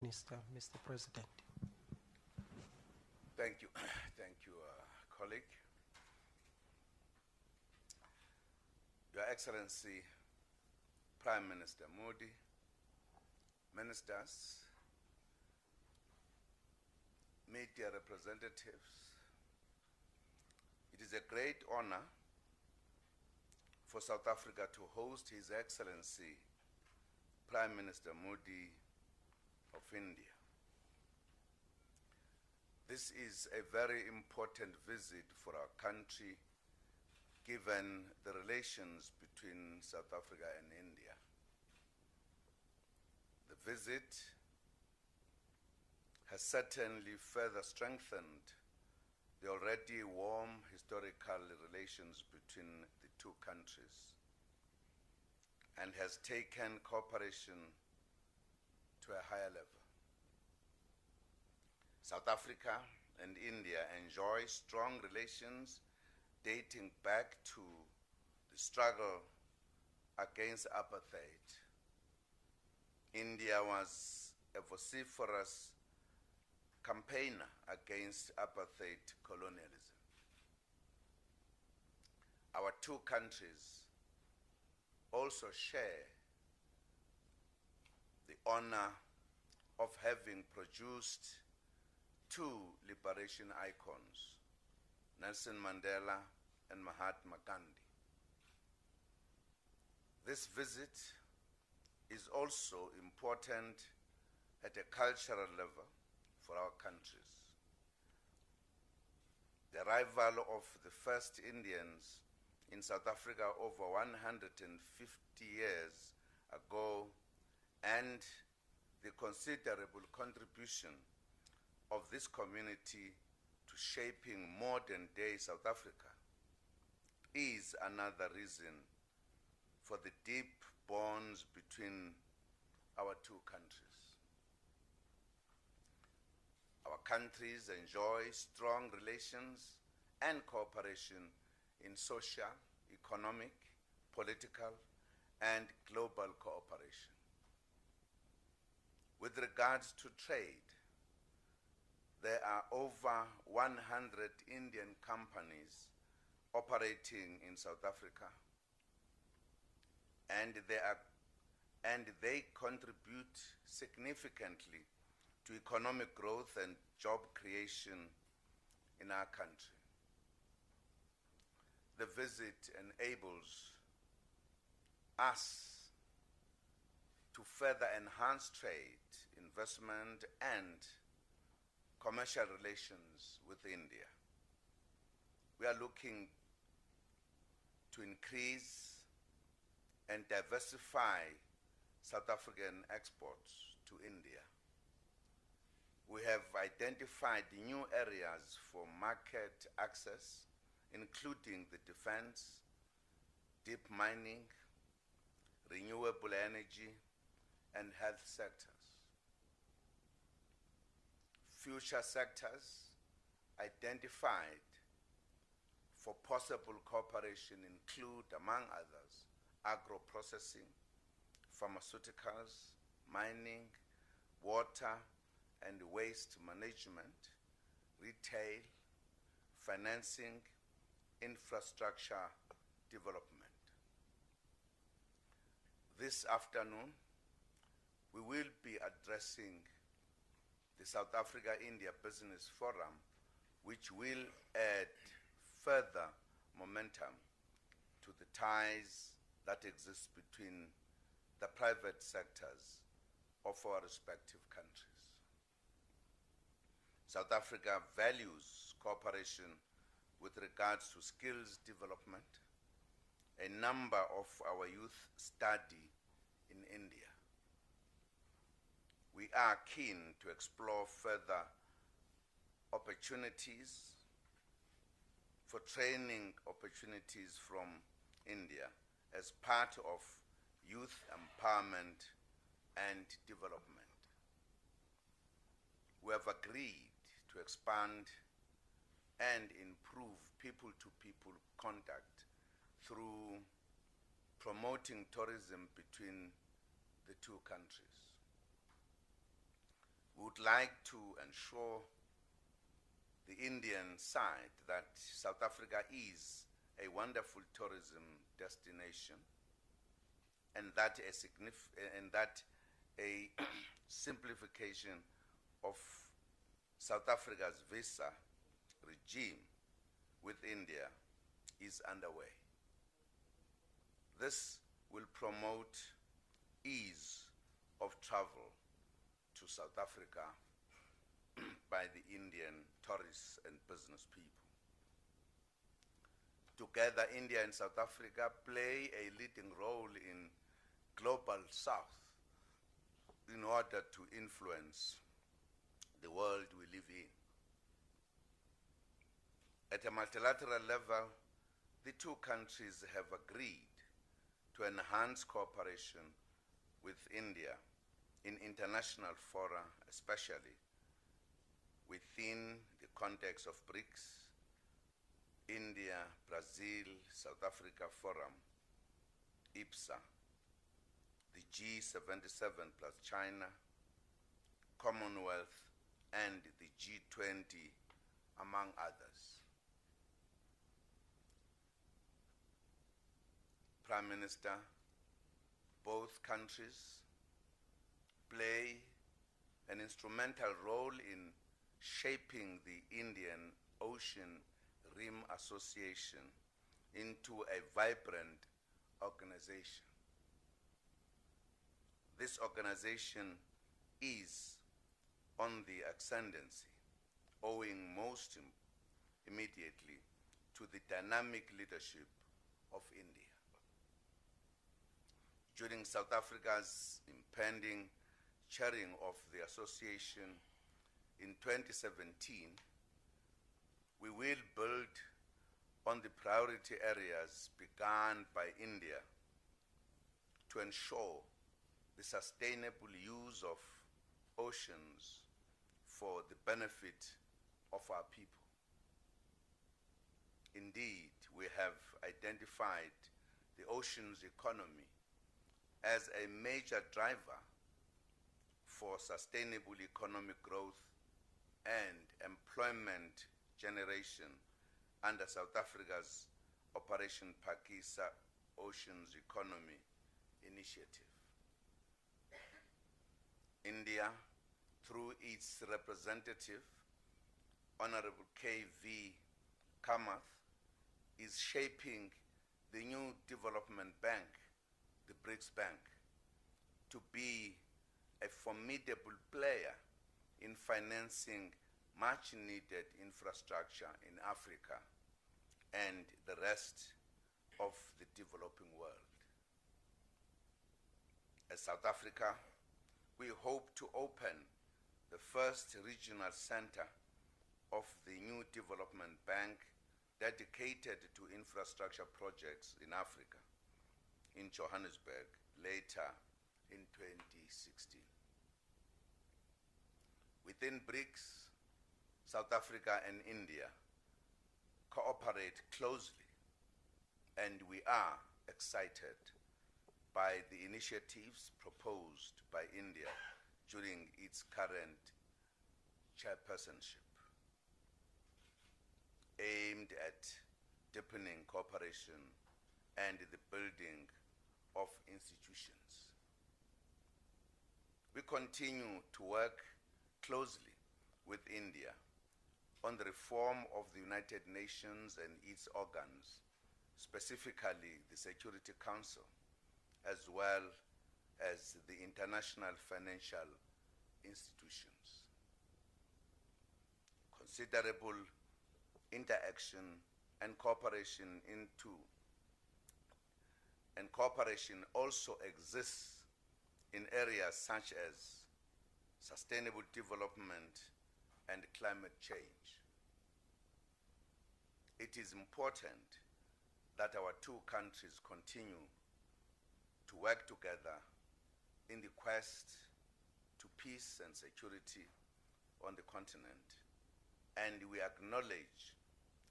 Mr. President. Thank you. Thank you, colleague. Your Excellency, Prime Minister Modi, ministers, media representatives, it is a great honor for South Africa to host His Excellency, Prime Minister Modi of India. This is a very important visit for our country, given the relations between South Africa and India. The visit has certainly further strengthened the already warm historical relations between the two countries and has taken cooperation to a higher level. South Africa and India enjoy strong relations dating back to the struggle against apartheid. India was a vociferous campaigner against apartheid colonialism. Our two countries also share the honor of having produced two liberation icons, Nelson Mandela and Mahatma Gandhi. This visit is also important at a cultural level for our countries. The arrival of the first Indians in South Africa over 150 years ago and the considerable contribution of this community to shaping modern-day South Africa is another reason for the deep bonds between our two countries. Our countries enjoy strong relations and cooperation in social, economic, political, and global cooperation. With regards to trade, there are over 100 Indian companies operating in South Africa, and they contribute significantly to economic growth and job creation in our country. The visit enables us to further enhance trade, investment, and commercial relations with India. We are looking to increase and diversify South African exports to India. We have identified new areas for market access, including the defense, deep mining, renewable energy, and health sectors. Future sectors identified for possible cooperation include, among others, agro-processing, pharmaceuticals, mining, water and waste management, retail, financing, infrastructure development. This afternoon, we will be addressing the South Africa-India Business Forum, which will add further momentum to the ties that exist between the private sectors of our respective countries. South Africa values cooperation with regards to skills development. A number of our youth study in India. We are keen to explore further opportunities for training opportunities from India as part of youth empowerment and development. We have agreed to expand and improve people-to-people contact through promoting tourism between the two countries. would like to ensure the Indian side that South Africa is a wonderful tourism destination, and that a simplification of South Africa's visa regime with India is underway. This will promote ease of travel to South Africa by the Indian tourists and business people. Together, India and South Africa play a leading role in Global South in order to influence the world we live in. At a multilateral level, the two countries have agreed to enhance cooperation with India in international fora, especially within the context of BRICS, India, Brazil, South Africa Forum, IPSA, the G77 plus China, Commonwealth, and the G20, among others. Prime Minister, both countries play an instrumental role in shaping the Indian Ocean Rim Association into a vibrant organization. This organization is on the ascendancy, owing most immediately to the dynamic leadership of India. During South Africa's impending chairing of the association in 2017, we will build on the priority areas begun by India to ensure the sustainable use of oceans for the benefit of our people. Indeed, we have identified the oceans economy as a major driver for sustainable economic growth and employment generation under South Africa's Operation Phakisa Oceans Economy Initiative. India, through its representative, Honorable K.V. Kamath, is shaping the new development bank, the BRICS Bank, to be a formidable player in financing much needed infrastructure in Africa and the rest of the developing world. As South Africa, we hope to open the first regional center of the new development bank dedicated to infrastructure projects in Africa, in Johannesburg, later in 2016. Within BRICS, South Africa and India cooperate closely, and we are excited by the initiatives proposed by India during its current chairpersonship, aimed at deepening cooperation and the building of institutions. We continue to work closely with India on the reform of the United Nations and its organs, specifically the Security Council, as well as the international financial institutions. Considerable interaction and cooperation also exists in areas such as sustainable development and climate change. It is important that our two countries continue to work together in the quest to peace and security on the continent, and we acknowledge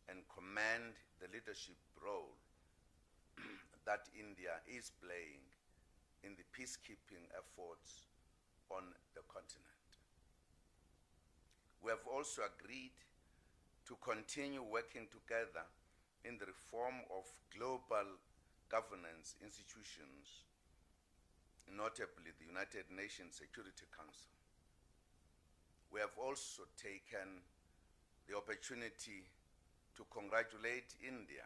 and commend the leadership role that India is playing in the peacekeeping efforts on the continent. We have also agreed to continue working together in the reform of global governance institutions, notably the United Nations Security Council. We have also taken the opportunity to congratulate India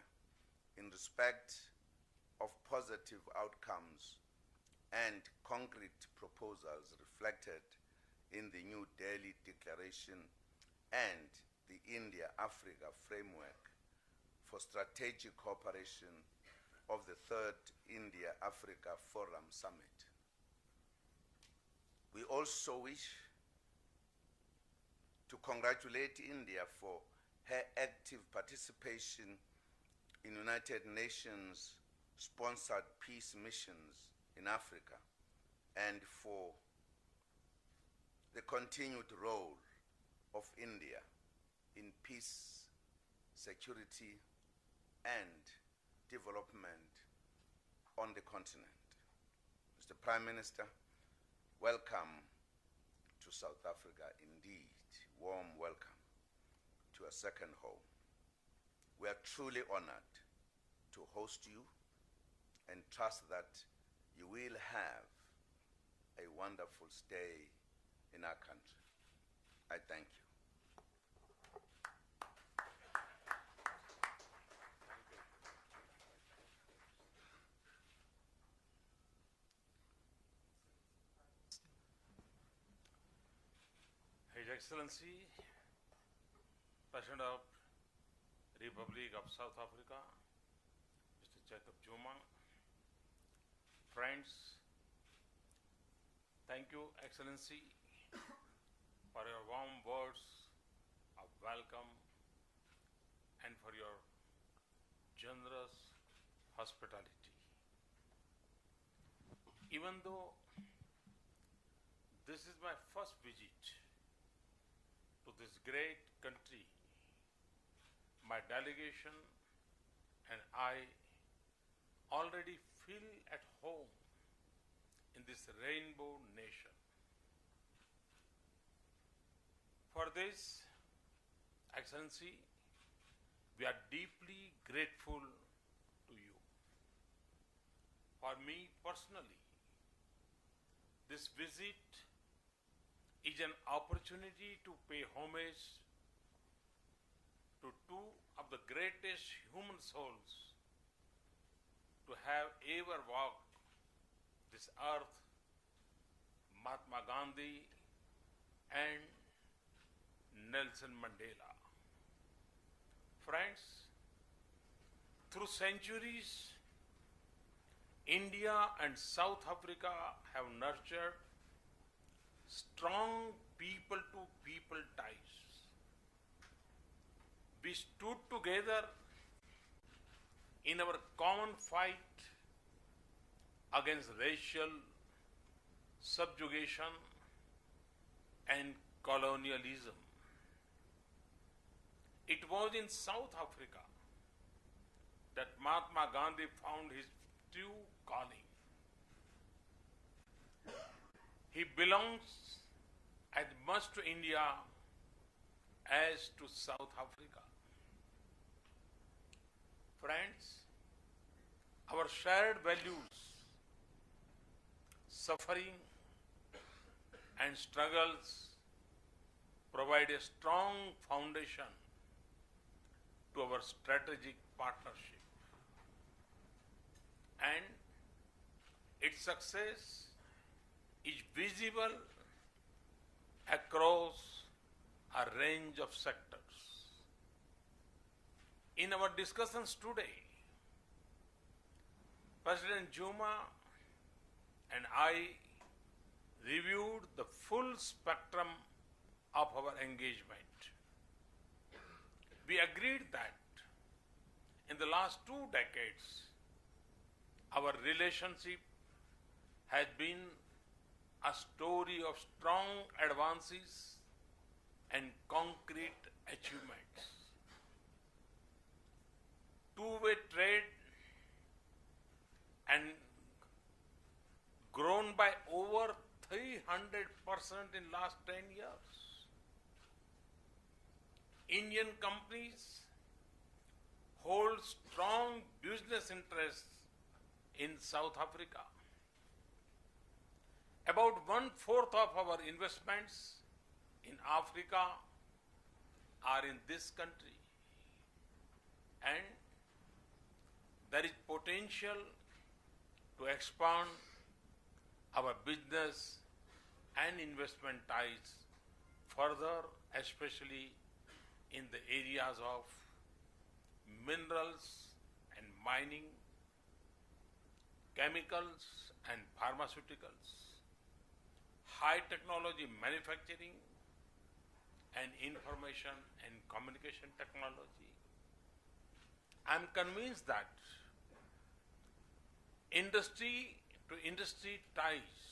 in respect of positive outcomes and concrete proposals reflected in the New Delhi Declaration and the India-Africa Framework for Strategic Cooperation of the Third India-Africa Forum Summit. We also wish to congratulate India for her active participation in United Nations sponsored peace missions in Africa and for the continued role of India in peace, security, and development on the continent. Mr. Prime Minister, welcome to South Africa indeed. Warm welcome to a second home. We are truly honored to host you and trust that you will have a wonderful stay in our country. I thank you. His Excellency, President of Republic of South Africa, Mr. Jacob Zuma, friends, thank you, Excellency, for your warm words of welcome and for your generous hospitality. Even though this is my first visit to this great country, my delegation and I already feel at home in this rainbow nation. For this, Excellency, we are deeply grateful to you. For me personally, this visit is an opportunity to pay homage to two of the greatest human souls to have ever walked this earth, Mahatma Gandhi and Nelson Mandela. Friends, through centuries, India and South Africa have nurtured strong people-to-people ties. We stood together in our common fight against racial subjugation and colonialism. It was in South Africa that Mahatma Gandhi found his true calling. He belongs as much to India as to South Africa. Friends, our shared values, suffering and struggles provide a strong foundation to our strategic partnership. And its success is visible across a range of sectors. In our discussions today, President Zuma and I reviewed the full spectrum of our engagement. We agreed that in the last 2 decades, our relationship has been a story of strong advances and concrete achievements. Two-way trade and grown by over 300% in last 10 years. Indian companies hold strong business interests in South Africa. About one-fourth of our investments in Africa are in this country. And there is potential to expand our business and investment ties further, especially in the areas of minerals and mining, chemicals and pharmaceuticals, high technology manufacturing, and information and communication technology. I'm convinced that industry to industry ties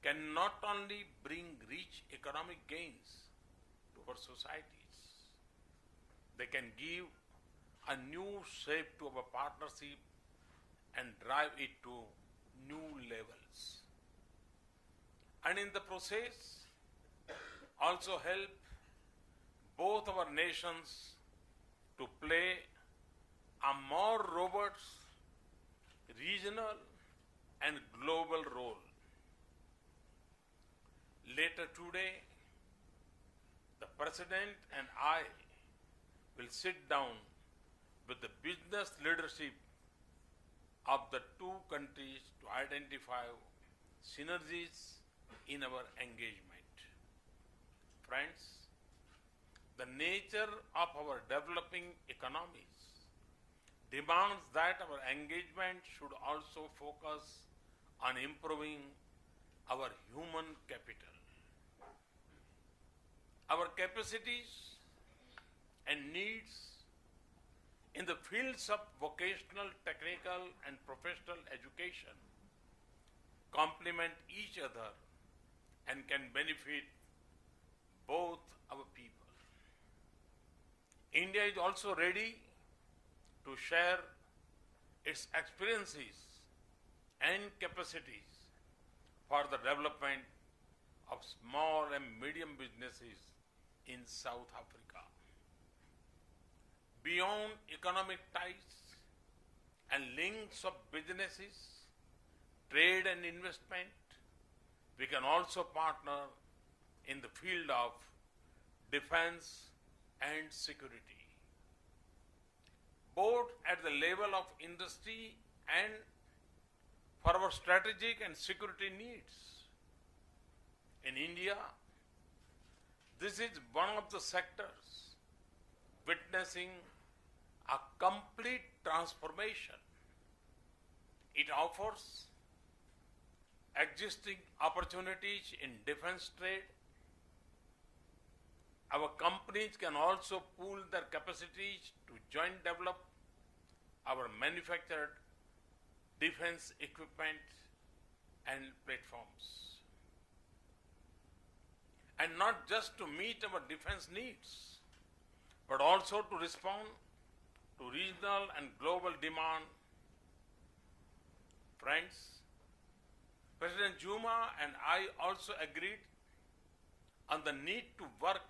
can not only bring rich economic gains to our societies, they can give a new shape to our partnership and drive it to new levels. And in the process, also help both our nations to play a more robust regional and global role. Later today, the President and I will sit down with the business leadership of the two countries to identify synergies in our engagement. Friends, the nature of our developing economies demands that our engagement should also focus on improving our human capital. Our capacities and needs in the fields of vocational, technical, and professional education complement each other and can benefit both our people. India is also ready to share its experiences and capacities for the development of small and medium businesses in South Africa. Beyond economic ties and links of businesses, trade and investment, we can also partner in the field of defense and security, both at the level of industry and for our strategic and security needs. In India, this is one of the sectors witnessing a complete transformation. It offers existing opportunities in defense trade. Our companies can also pool their capacities to joint develop our manufactured defense equipment and platforms. And not just to meet our defense needs, but also to respond to regional and global demand. Friends, President Zuma and I also agreed on the need to work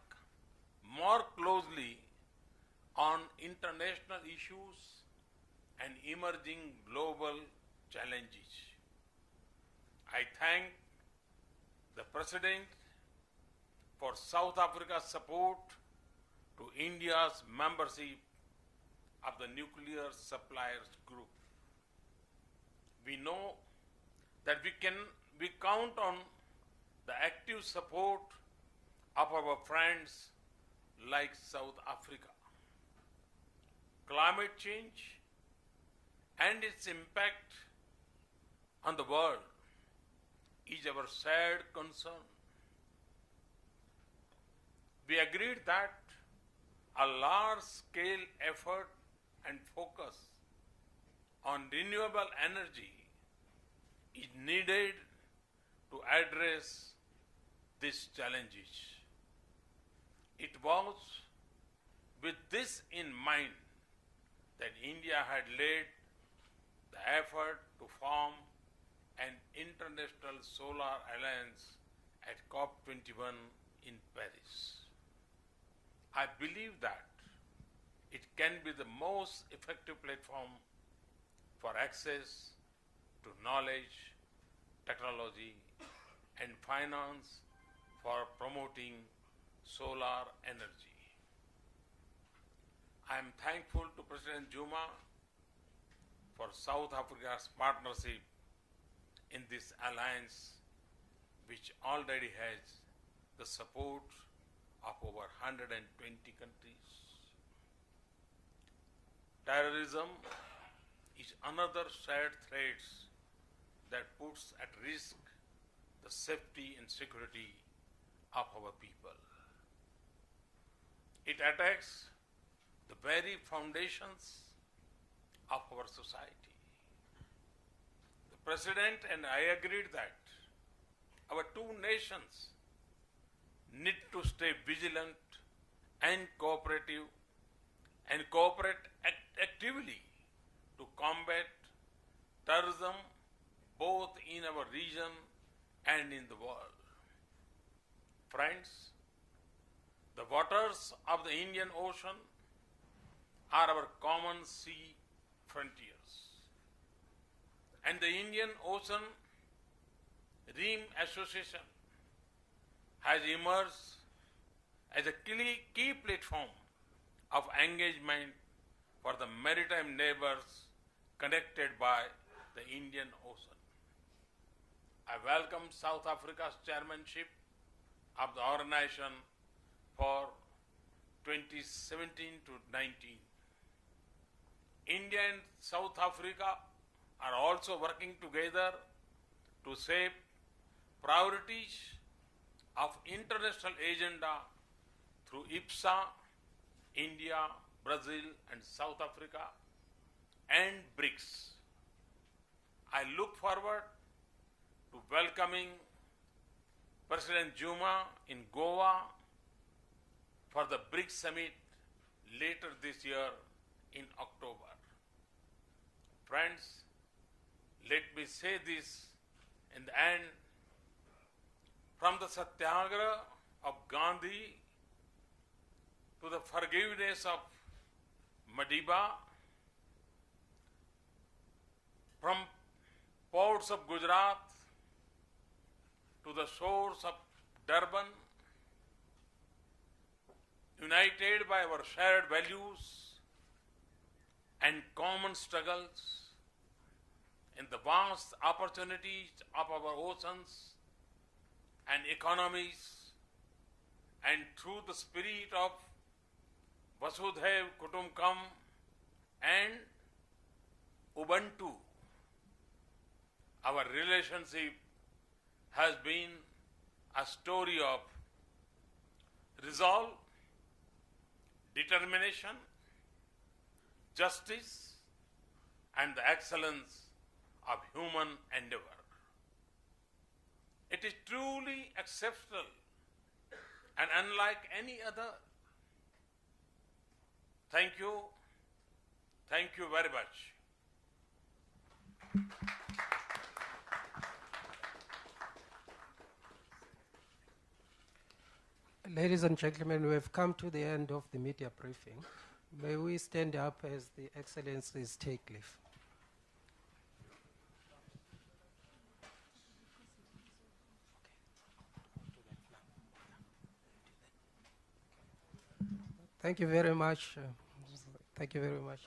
more closely on international issues and emerging global challenges. I thank the President for South Africa's support to India's membership of the Nuclear Suppliers Group. We know that we count on the active support of our friends like South Africa. Climate change and its impact on the world is our shared concern. We agreed that a large-scale effort and focus on renewable energy is needed to address these challenges. It was with this in mind that India had led the effort to form an international solar alliance at COP21 in Paris. I believe that it can be the most effective platform for access to knowledge, technology, and finance for promoting solar energy. I am thankful to President Juma for South Africa's partnership in this alliance, which already has the support of over 120 countries. Terrorism is another shared threat that puts at risk the safety and security of our people. It attacks the very foundations of our society. The President and I agreed that our two nations need to stay vigilant and cooperative and cooperate actively to combat terrorism both in our region and in the world. Friends, the waters of the Indian Ocean are our common sea frontiers. And the Indian Ocean Rim Association has emerged as a key platform of engagement for the maritime neighbors connected by the Indian Ocean. I welcome South Africa's chairmanship of the organization for 2017 to 19. India and South Africa are also working together to shape priorities of international agenda through IPSA, India, Brazil and South Africa and BRICS. I look forward to welcoming President Juma in Goa for the BRICS summit later this year in October. Friends, let me say this in the end. From the Satyagraha of Gandhi to the forgiveness of Madiba, from ports of Gujarat to the shores of Durban, united by our shared values and common struggles in the vast opportunities of our oceans and economies, and through the spirit of Vasudhaiv Kutumbakam and Ubuntu, our relationship has been a story of resolve, determination, justice, and the excellence of human endeavor. It is truly exceptional and unlike any other. Thank you. Thank you very much. Ladies and gentlemen, we have come to the end of the media briefing. May we stand up as the Excellencies take leave. Thank you very much. Thank you very much.